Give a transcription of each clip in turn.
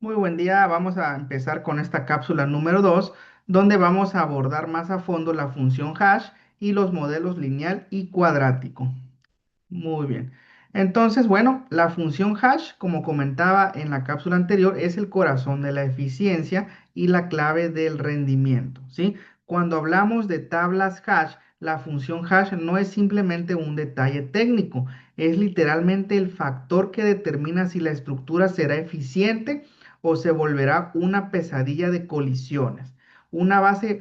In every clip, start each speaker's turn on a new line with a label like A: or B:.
A: Muy buen día, vamos a empezar con esta cápsula número 2, donde vamos a abordar más a fondo la función hash y los modelos lineal y cuadrático. Muy bien. Entonces, bueno, la función hash, como comentaba en la cápsula anterior, es el corazón de la eficiencia y la clave del rendimiento, ¿sí? Cuando hablamos de tablas hash, la función hash no es simplemente un detalle técnico, es literalmente el factor que determina si la estructura será eficiente o se volverá una pesadilla de colisiones. Una base,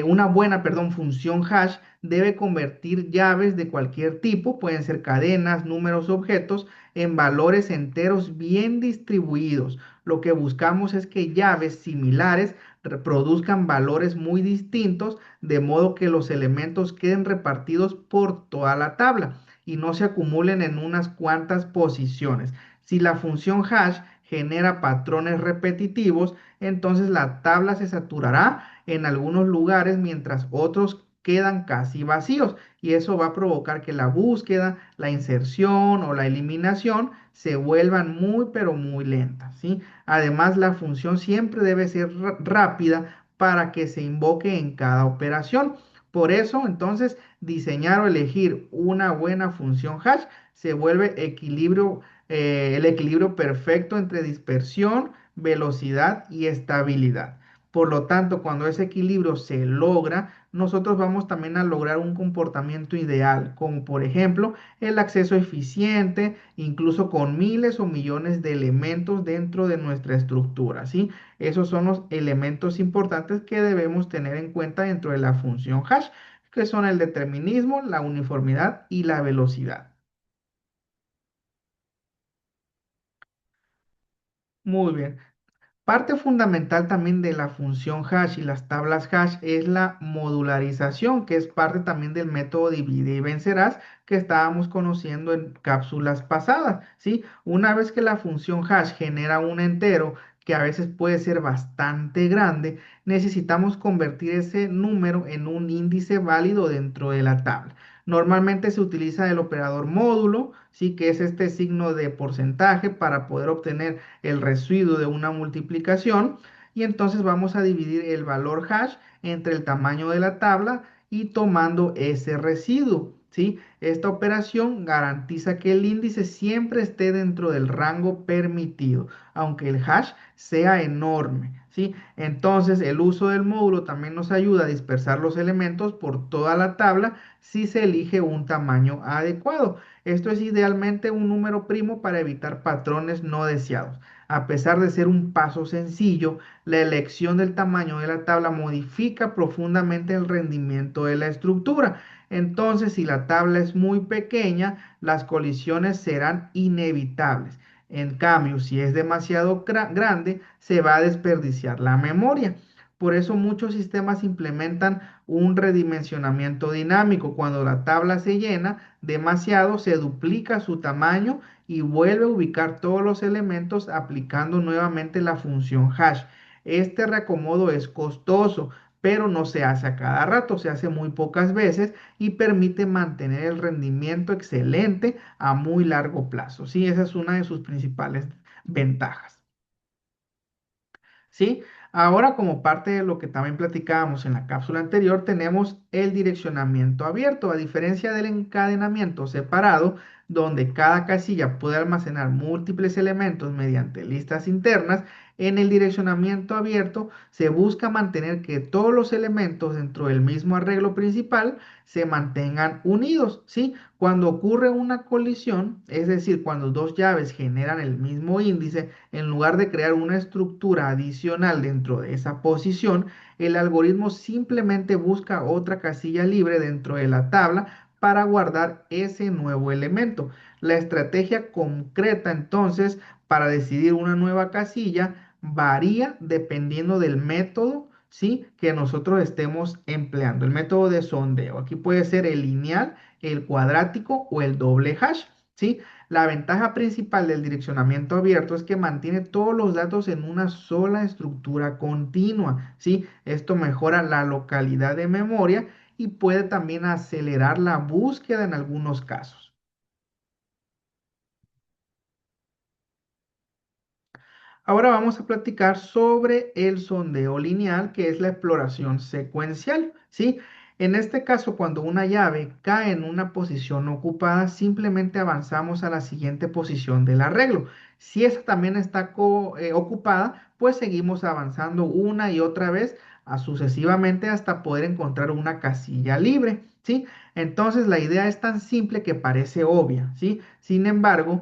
A: una buena, perdón, función hash debe convertir llaves de cualquier tipo, pueden ser cadenas, números, objetos, en valores enteros bien distribuidos. Lo que buscamos es que llaves similares reproduzcan valores muy distintos, de modo que los elementos queden repartidos por toda la tabla y no se acumulen en unas cuantas posiciones. Si la función hash genera patrones repetitivos, entonces la tabla se saturará en algunos lugares mientras otros quedan casi vacíos y eso va a provocar que la búsqueda, la inserción o la eliminación se vuelvan muy pero muy lentas, ¿sí? Además, la función siempre debe ser rápida para que se invoque en cada operación. Por eso, entonces, diseñar o elegir una buena función hash se vuelve el equilibrio perfecto entre dispersión, velocidad y estabilidad. Por lo tanto, cuando ese equilibrio se logra, nosotros vamos también a lograr un comportamiento ideal, como por ejemplo el acceso eficiente, incluso con miles o millones de elementos dentro de nuestra estructura, ¿sí? Esos son los elementos importantes que debemos tener en cuenta dentro de la función hash, que son el determinismo, la uniformidad y la velocidad. Muy bien. Parte fundamental también de la función hash y las tablas hash es la modularización, que es parte también del método divide y vencerás que estábamos conociendo en cápsulas pasadas, ¿sí? Una vez que la función hash genera un entero, que a veces puede ser bastante grande, necesitamos convertir ese número en un índice válido dentro de la tabla. Normalmente se utiliza el operador módulo, ¿sí? Que es este signo de porcentaje para poder obtener el residuo de una multiplicación y entonces vamos a dividir el valor hash entre el tamaño de la tabla y tomando ese residuo, ¿sí? Esta operación garantiza que el índice siempre esté dentro del rango permitido, aunque el hash sea enorme, ¿sí? Entonces el uso del módulo también nos ayuda a dispersar los elementos por toda la tabla si se elige un tamaño adecuado. Esto es idealmente un número primo para evitar patrones no deseados. A pesar de ser un paso sencillo, la elección del tamaño de la tabla modifica profundamente el rendimiento de la estructura. Entonces, si la tabla es muy pequeña, las colisiones serán inevitables. En cambio, si es demasiado grande, se va a desperdiciar la memoria. Por eso muchos sistemas implementan un redimensionamiento dinámico. Cuando la tabla se llena demasiado, se duplica su tamaño y vuelve a ubicar todos los elementos aplicando nuevamente la función hash. Este reacomodo es costoso, pero no se hace a cada rato, se hace muy pocas veces y permite mantener el rendimiento excelente a muy largo plazo. Sí, esa es una de sus principales ventajas. ¿Sí? Ahora, como parte de lo que también platicábamos en la cápsula anterior, tenemos el direccionamiento abierto, a diferencia del encadenamiento separado, donde cada casilla puede almacenar múltiples elementos mediante listas internas. En el direccionamiento abierto se busca mantener que todos los elementos dentro del mismo arreglo principal se mantengan unidos, ¿sí? Cuando ocurre una colisión, es decir, cuando dos llaves generan el mismo índice, en lugar de crear una estructura adicional dentro de esa posición, el algoritmo simplemente busca otra casilla libre dentro de la tabla para guardar ese nuevo elemento. La estrategia concreta entonces para decidir una nueva casilla varía dependiendo del método, ¿sí? Que nosotros estemos empleando. El método de sondeo. Aquí puede ser el lineal, el cuadrático o el doble hash, ¿sí? La ventaja principal del direccionamiento abierto es que mantiene todos los datos en una sola estructura continua, ¿sí? Esto mejora la localidad de memoria y puede también acelerar la búsqueda en algunos casos. Ahora vamos a platicar sobre el sondeo lineal, que es la exploración secuencial, ¿sí? En este caso, cuando una llave cae en una posición ocupada, simplemente avanzamos a la siguiente posición del arreglo. Si esa también está ocupada, pues seguimos avanzando una y otra vez, sucesivamente hasta poder encontrar una casilla libre, ¿sí? Entonces, la idea es tan simple que parece obvia, ¿sí? Sin embargo,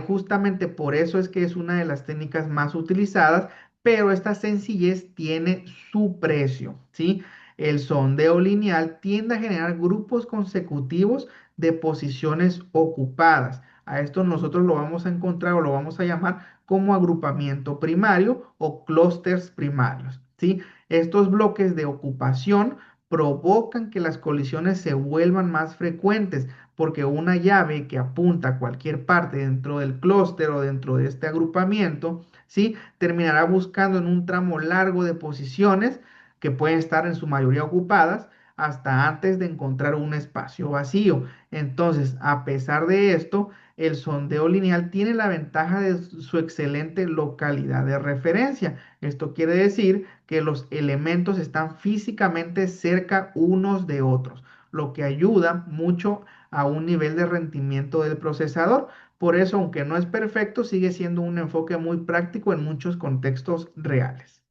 A: justamente por eso es que es una de las técnicas más utilizadas, pero esta sencillez tiene su precio, ¿sí? El sondeo lineal tiende a generar grupos consecutivos de posiciones ocupadas. A esto nosotros lo vamos a encontrar o lo vamos a llamar como agrupamiento primario o clústeres primarios, ¿sí? Estos bloques de ocupación provocan que las colisiones se vuelvan más frecuentes porque una llave que apunta a cualquier parte dentro del clúster o dentro de este agrupamiento, ¿sí? Terminará buscando en un tramo largo de posiciones que pueden estar en su mayoría ocupadas hasta antes de encontrar un espacio vacío. Entonces, a pesar de esto, el sondeo lineal tiene la ventaja de su excelente localidad de referencia. Esto quiere decir que los elementos están físicamente cerca unos de otros, lo que ayuda mucho a un nivel de rendimiento del procesador. Por eso, aunque no es perfecto, sigue siendo un enfoque muy práctico en muchos contextos reales.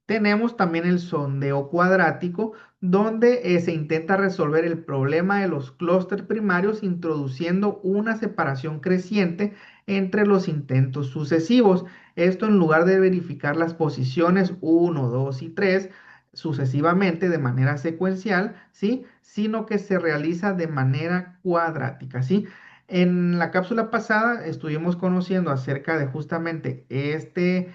A: Tenemos también el sondeo cuadrático, donde se intenta resolver el problema de los clústeres primarios introduciendo una separación creciente entre los intentos sucesivos. Esto en lugar de verificar las posiciones uno, 2 y 3 sucesivamente de manera secuencial, ¿sí? Sino que se realiza de manera cuadrática, ¿sí? En la cápsula pasada estuvimos conociendo acerca de justamente este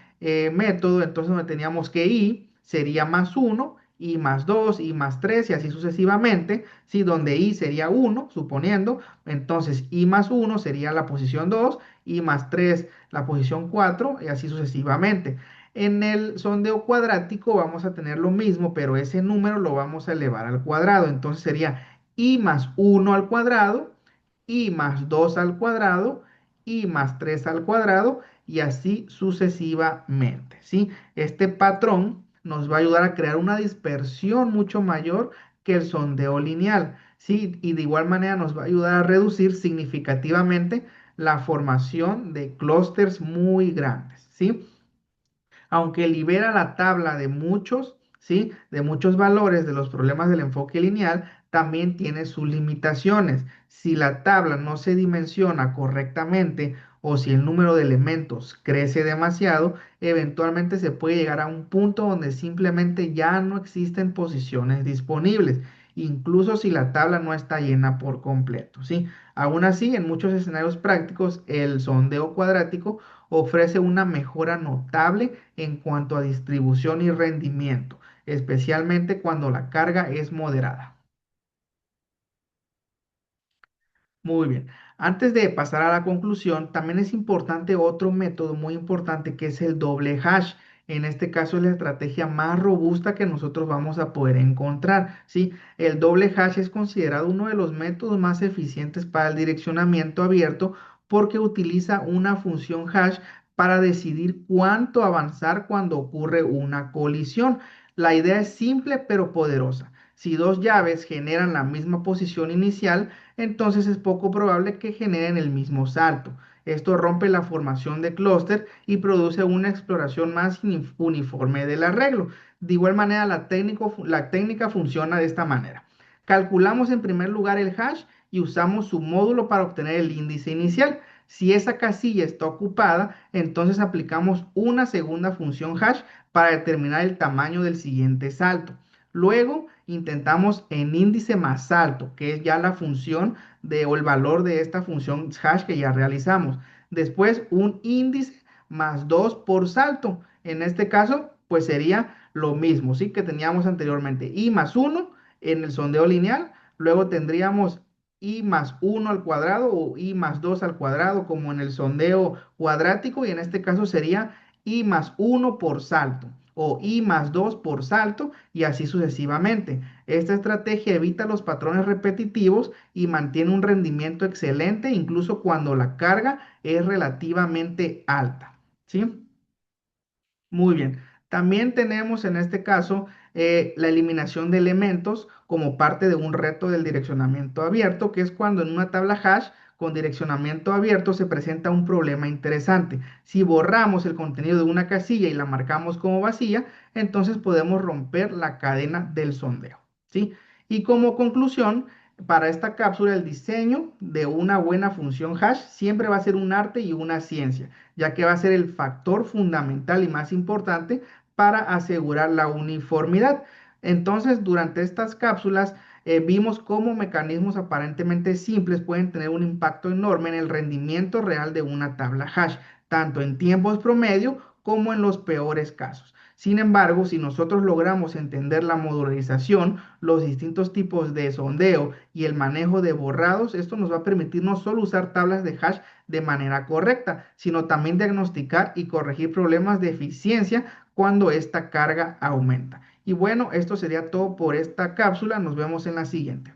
A: método, entonces donde teníamos que i sería más uno i más 2 i más 3 y así sucesivamente, ¿sí? Donde i sería uno suponiendo, entonces i más uno sería la posición 2 i más 3 la posición 4 y así sucesivamente. En el sondeo cuadrático vamos a tener lo mismo, pero ese número lo vamos a elevar al cuadrado, entonces sería i más uno al cuadrado, i más 2 al cuadrado, i más 3 al cuadrado y así sucesivamente, ¿sí? Este patrón nos va a ayudar a crear una dispersión mucho mayor que el sondeo lineal, ¿sí? Y de igual manera nos va a ayudar a reducir significativamente la formación de clústeres muy grandes, ¿sí? Aunque libera la tabla de muchos, ¿sí? De muchos valores de los problemas del enfoque lineal, también tiene sus limitaciones. Si la tabla no se dimensiona correctamente o si el número de elementos crece demasiado, eventualmente se puede llegar a un punto donde simplemente ya no existen posiciones disponibles, incluso si la tabla no está llena por completo, ¿sí? Aún así, en muchos escenarios prácticos, el sondeo cuadrático ofrece una mejora notable en cuanto a distribución y rendimiento, especialmente cuando la carga es moderada. Muy bien. Antes de pasar a la conclusión, también es importante otro método muy importante que es el doble hash. En este caso es la estrategia más robusta que nosotros vamos a poder encontrar, ¿sí? El doble hash es considerado uno de los métodos más eficientes para el direccionamiento abierto porque utiliza una función hash para decidir cuánto avanzar cuando ocurre una colisión. La idea es simple pero poderosa. Si dos llaves generan la misma posición inicial, entonces es poco probable que generen el mismo salto. Esto rompe la formación de clúster y produce una exploración más uniforme del arreglo. De igual manera, la técnica funciona de esta manera. Calculamos en primer lugar el hash y usamos su módulo para obtener el índice inicial. Si esa casilla está ocupada, entonces aplicamos una segunda función hash para determinar el tamaño del siguiente salto. Luego intentamos en índice más alto, que es ya la función o el valor de esta función hash que ya realizamos. Después un índice más 2 por salto. En este caso, pues sería lo mismo, ¿sí? Que teníamos anteriormente. I más uno en el sondeo lineal. Luego tendríamos i más uno al cuadrado o i más 2 al cuadrado como en el sondeo cuadrático. Y en este caso sería i más uno por salto o i más 2 por salto y así sucesivamente. Esta estrategia evita los patrones repetitivos y mantiene un rendimiento excelente, incluso cuando la carga es relativamente alta. ¿Sí? Muy bien. También tenemos en este caso la eliminación de elementos como parte de un reto del direccionamiento abierto, que es cuando en una tabla hash con direccionamiento abierto se presenta un problema interesante. Si borramos el contenido de una casilla y la marcamos como vacía, entonces podemos romper la cadena del sondeo, ¿sí? Y como conclusión, para esta cápsula, el diseño de una buena función hash siempre va a ser un arte y una ciencia, ya que va a ser el factor fundamental y más importante para asegurar la uniformidad. Entonces, durante estas cápsulas vimos cómo mecanismos aparentemente simples pueden tener un impacto enorme en el rendimiento real de una tabla hash, tanto en tiempos promedio como en los peores casos. Sin embargo, si nosotros logramos entender la modularización, los distintos tipos de sondeo y el manejo de borrados, esto nos va a permitir no solo usar tablas de hash de manera correcta, sino también diagnosticar y corregir problemas de eficiencia cuando esta carga aumenta. Y bueno, esto sería todo por esta cápsula. Nos vemos en la siguiente.